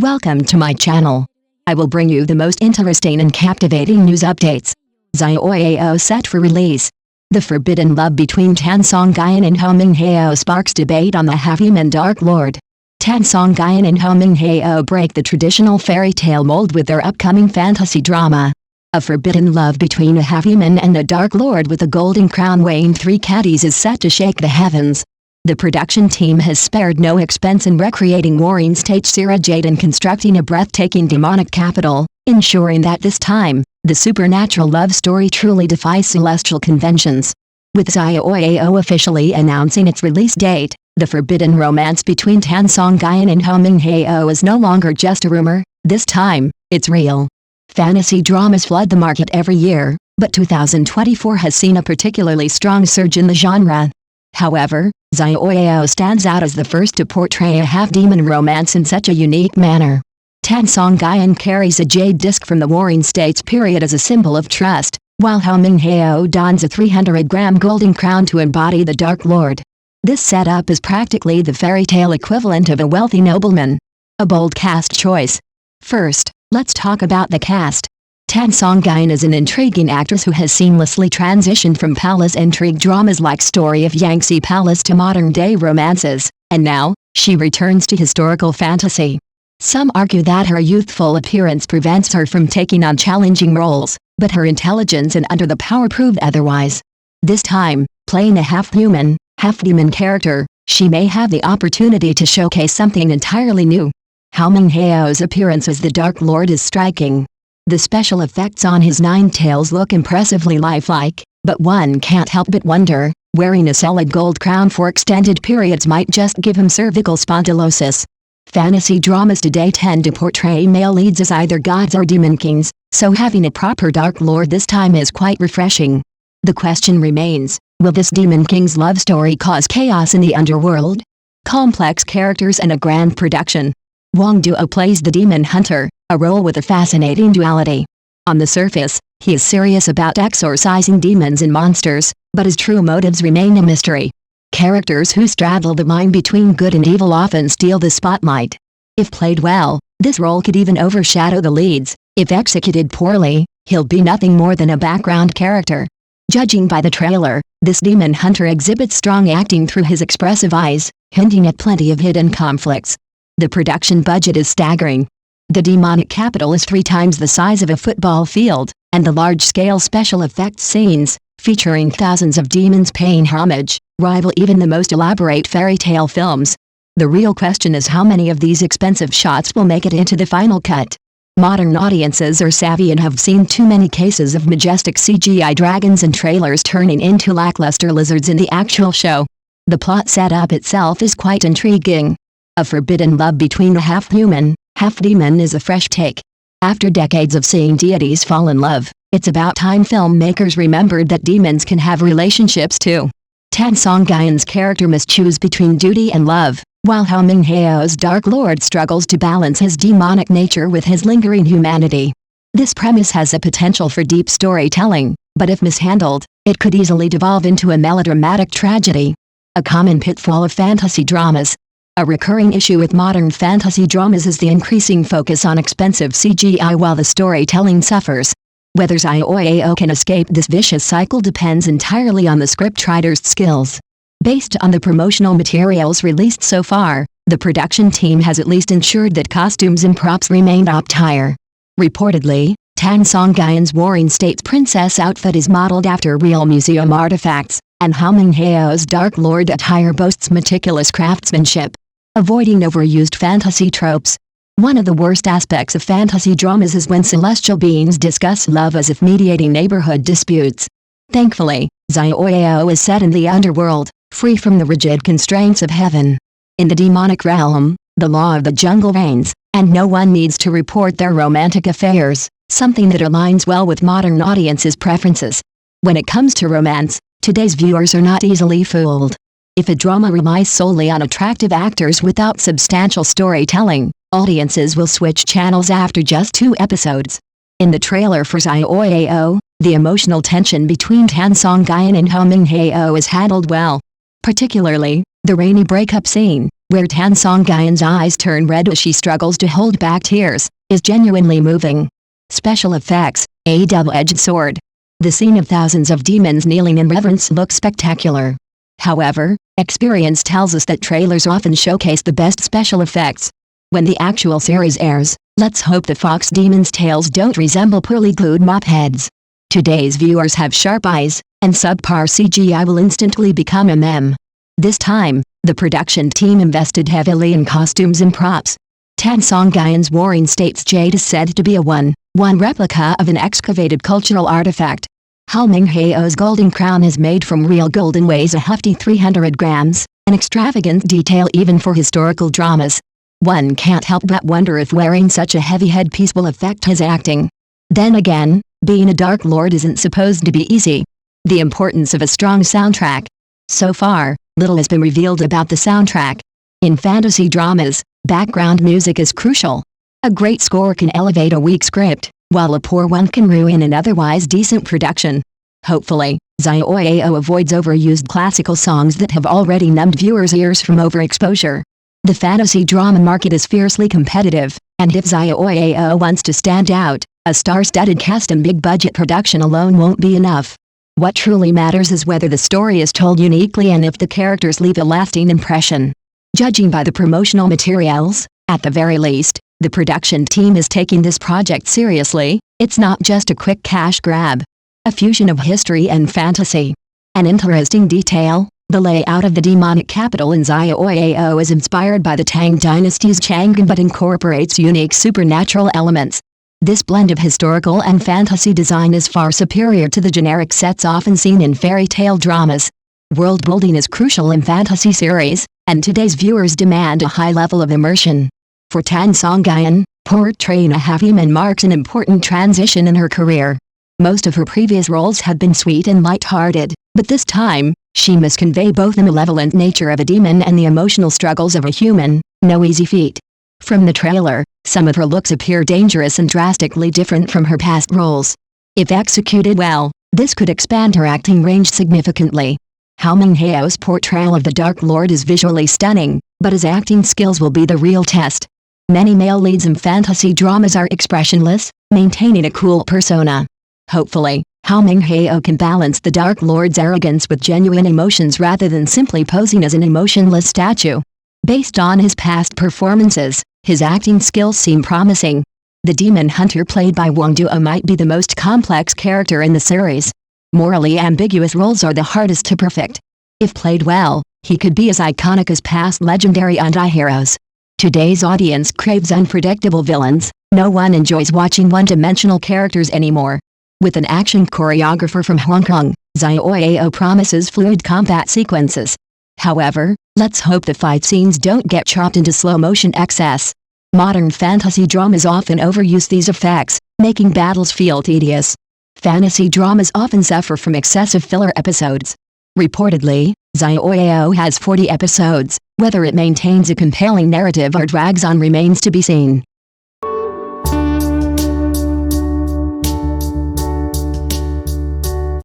Welcome to my channel. I will bring you the most interesting and captivating news updates. Xiaoyao set for release. The forbidden love between Songyun and Hou Minghao sparks debate on the half-human Dark Lord. Songyun and Hou Minghao break the traditional fairy tale mold with their upcoming fantasy drama. A forbidden love between a half-human and a Dark Lord with a golden crown weighing 3 caddies is set to shake the heavens. The production team has spared no expense in recreating warring stage Xiaoyao and constructing a breathtaking demonic capital, ensuring that this time, the supernatural love story truly defies celestial conventions. With Xiaoyao officially announcing its release date, the forbidden romance between Songyun and Hou Minghao is no longer just a rumor. This time, it's real. Fantasy dramas flood the market every year, but 2024 has seen a particularly strong surge in the genre. However, Xiaoyao stands out as the first to portray a half-demon romance in such a unique manner. Songyun carries a jade disc from the Warring States period as a symbol of trust, while Hou Minghao dons a 300-gram golden crown to embody the Dark Lord. This setup is practically the fairy tale equivalent of a wealthy nobleman. A bold cast choice. First, let's talk about the cast. Songyun is an intriguing actress who has seamlessly transitioned from palace intrigue dramas like Story of Yangtze Palace to modern-day romances, and now, she returns to historical fantasy. Some argue that her youthful appearance prevents her from taking on challenging roles, but her intelligence and under the power prove otherwise. This time, playing a half-human, half-demon character, she may have the opportunity to showcase something entirely new. Hou Minghao's appearance as the Dark Lord is striking. The special effects on his 9 tails look impressively lifelike, but one can't help but wonder, wearing a solid gold crown for extended periods might just give him cervical spondylosis. Fantasy dramas today tend to portray male leads as either gods or demon kings, so having a proper Dark Lord this time is quite refreshing. The question remains, will this demon king's love story cause chaos in the underworld? Complex characters and a grand production. Wang Duo plays the demon hunter, a role with a fascinating duality. On the surface, he is serious about exorcising demons and monsters, but his true motives remain a mystery. Characters who straddle the line between good and evil often steal the spotlight. If played well, this role could even overshadow the leads. If executed poorly, he'll be nothing more than a background character. Judging by the trailer, this demon hunter exhibits strong acting through his expressive eyes, hinting at plenty of hidden conflicts. The production budget is staggering. The demonic capital is 3 times the size of a football field, and the large-scale special effects scenes, featuring thousands of demons paying homage, rival even the most elaborate fairy tale films. The real question is how many of these expensive shots will make it into the final cut. Modern audiences are savvy and have seen too many cases of majestic CGI dragons and trailers turning into lackluster lizards in the actual show. The plot setup itself is quite intriguing. A forbidden love between a half-human, half-demon is a fresh take. After decades of seeing deities fall in love, it's about time filmmakers remembered that demons can have relationships too. Songyun's character must choose between duty and love, while Hou Minghao's Dark Lord struggles to balance his demonic nature with his lingering humanity. This premise has a potential for deep storytelling, but if mishandled, it could easily devolve into a melodramatic tragedy. A common pitfall of fantasy dramas. A recurring issue with modern fantasy dramas is the increasing focus on expensive CGI while the storytelling suffers. Whether Xiaoyao can escape this vicious cycle depends entirely on the scriptwriter's skills. Based on the promotional materials released so far, the production team has at least ensured that costumes and props remain top-tier. Reportedly, Songyun's Warring States princess outfit is modeled after real museum artifacts, and Hou Minghao's Dark Lord attire boasts meticulous craftsmanship. Avoiding overused fantasy tropes. One of the worst aspects of fantasy dramas is when celestial beings discuss love as if mediating neighborhood disputes. Thankfully, Xiaoyao is set in the underworld, free from the rigid constraints of heaven. In the demonic realm, the law of the jungle reigns, and no one needs to report their romantic affairs, something that aligns well with modern audiences' preferences. When it comes to romance, today's viewers are not easily fooled. If a drama relies solely on attractive actors without substantial storytelling, audiences will switch channels after just 2 episodes. In the trailer for Xiaoyao, the emotional tension between Songyun and Hou Minghao is handled well. Particularly, the rainy breakup scene, where Tan Songyun's eyes turn red as she struggles to hold back tears, is genuinely moving. Special effects, a double-edged sword. The scene of thousands of demons kneeling in reverence looks spectacular. However, experience tells us that trailers often showcase the best special effects. When the actual series airs, let's hope the fox demons' tails don't resemble poorly glued mop heads. Today's viewers have sharp eyes, and subpar CGI will instantly become a meme. This time, the production team invested heavily in costumes and props. Tan Songyun's warring state's jade is said to be a one replica of an excavated cultural artifact. Hou Minghao's golden crown is made from real gold and weighs a hefty 300 grams, an extravagant detail even for historical dramas. One can't help but wonder if wearing such a heavy headpiece will affect his acting. Then again, being a Dark Lord isn't supposed to be easy. The importance of a strong soundtrack. So far, little has been revealed about the soundtrack. In fantasy dramas, background music is crucial. A great score can elevate a weak script, while a poor one can ruin an otherwise decent production. Hopefully, Xiaoyao avoids overused classical songs that have already numbed viewers' ears from overexposure. The fantasy drama market is fiercely competitive, and if Xiaoyao wants to stand out, a star-studded cast and big-budget production alone won't be enough. What truly matters is whether the story is told uniquely and if the characters leave a lasting impression. Judging by the promotional materials, at the very least, the production team is taking this project seriously. It's not just a quick cash grab. A fusion of history and fantasy. An interesting detail, the layout of the demonic capital in Xiaoyao is inspired by the Tang dynasty's Chang'an but incorporates unique supernatural elements. This blend of historical and fantasy design is far superior to the generic sets often seen in fairy tale dramas. World building is crucial in fantasy series, and today's viewers demand a high level of immersion. For Tan Songyun, portraying a half-human marks an important transition in her career. Most of her previous roles had been sweet and light-hearted, but this time, she must convey both the malevolent nature of a demon and the emotional struggles of a human, no easy feat. From the trailer, some of her looks appear dangerous and drastically different from her past roles. If executed well, this could expand her acting range significantly. Hou Minghao's portrayal of the Dark Lord is visually stunning, but his acting skills will be the real test. Many male leads in fantasy dramas are expressionless, maintaining a cool persona. Hopefully, Hou Minghao can balance the Dark Lord's arrogance with genuine emotions rather than simply posing as an emotionless statue. Based on his past performances, his acting skills seem promising. The demon hunter played by Wang Duo might be the most complex character in the series. Morally ambiguous roles are the hardest to perfect. If played well, he could be as iconic as past legendary anti-heroes. Today's audience craves unpredictable villains. No one enjoys watching one-dimensional characters anymore. With an action choreographer from Hong Kong, Xiaoyao promises fluid combat sequences. However, let's hope the fight scenes don't get chopped into slow-motion excess. Modern fantasy dramas often overuse these effects, making battles feel tedious. Fantasy dramas often suffer from excessive filler episodes. Reportedly, Xiaoyao has 40 episodes. Whether it maintains a compelling narrative or drags on remains to be seen.